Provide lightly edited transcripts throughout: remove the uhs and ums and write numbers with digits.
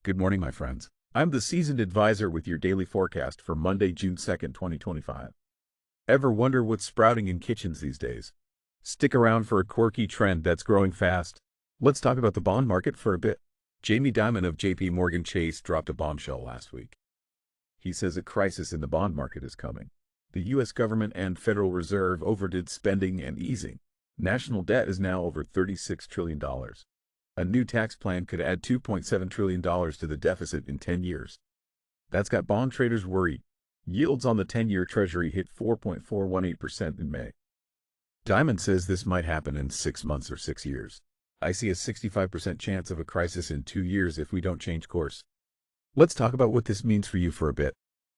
Good morning, my friends. I'm the seasoned advisor with your daily forecast for Monday, June 2nd, 2025. Ever wonder what's sprouting in kitchens these days? Stick around for a quirky trend that's growing fast. Let's talk about the bond market for a bit. Jamie Dimon of JPMorgan Chase dropped a bombshell last week. He says a crisis in the bond market is coming. The U.S. government and Federal Reserve overdid spending and easing. National debt is now over $36 trillion. A new tax plan could add $2.7 trillion to the deficit in 10 years. That's got bond traders worried. Yields on the 10-year Treasury hit 4.418% in May. Dimon says this might happen in 6 months or 6 years. I see a 65% chance of a crisis in 2 years if we don't change course. Let's talk about what this means for you for a bit.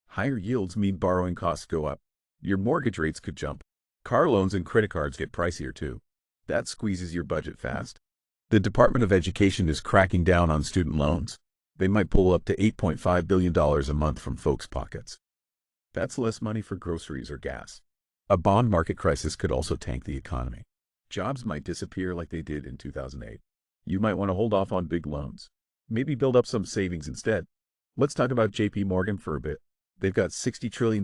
Higher yields mean borrowing costs go up. Your mortgage rates could jump. Car loans and credit cards get pricier too. That squeezes your budget fast. The Department of Education is cracking down on student loans. They might pull up to $8.5 billion a month from folks' pockets. That's less money for groceries or gas. A bond market crisis could also tank the economy. Jobs might disappear like they did in 2008. You might want to hold off on big loans. Maybe build up some savings instead. Let's talk about JPMorgan for a bit. They've got $60 trillion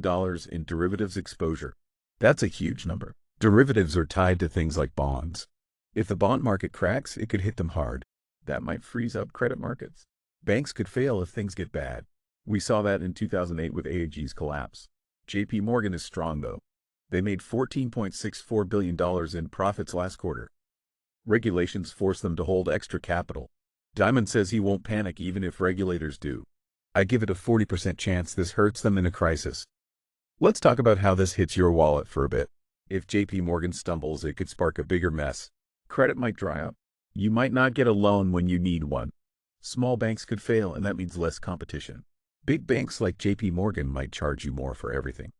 in derivatives exposure. That's a huge number. Derivatives are tied to things like bonds. If the bond market cracks, it could hit them hard. That might freeze up credit markets. Banks could fail if things get bad. We saw that in 2008 with AIG's collapse. JPMorgan is strong though. They made $14.64 billion in profits last quarter. Regulations force them to hold extra capital. Dimon says he won't panic even if regulators do. I give it a 40% chance this hurts them in a crisis. Let's talk about how this hits your wallet for a bit. If JPMorgan stumbles, it could spark a bigger mess. Credit might dry up. You might not get a loan when you need one. Small banks could fail, and that means less competition. Big banks like JPMorgan might charge you more for everything.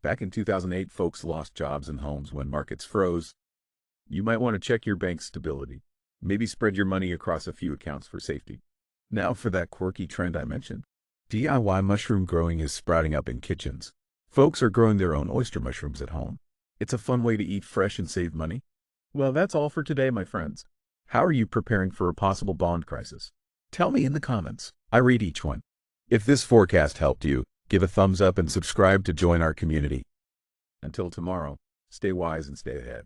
Back in 2008, folks lost jobs and homes when markets froze. You might want to check your bank's stability. Maybe spread your money across a few accounts for safety. Now for that quirky trend I mentioned. DIY mushroom growing is sprouting up in kitchens. Folks are growing their own oyster mushrooms at home. It's a fun way to eat fresh and save money. Well, that's all for today, my friends. How are you preparing for a possible bond crisis? Tell me in the comments. I read each one. If this forecast helped you, give a thumbs up and subscribe to join our community. Until tomorrow, stay wise and stay ahead.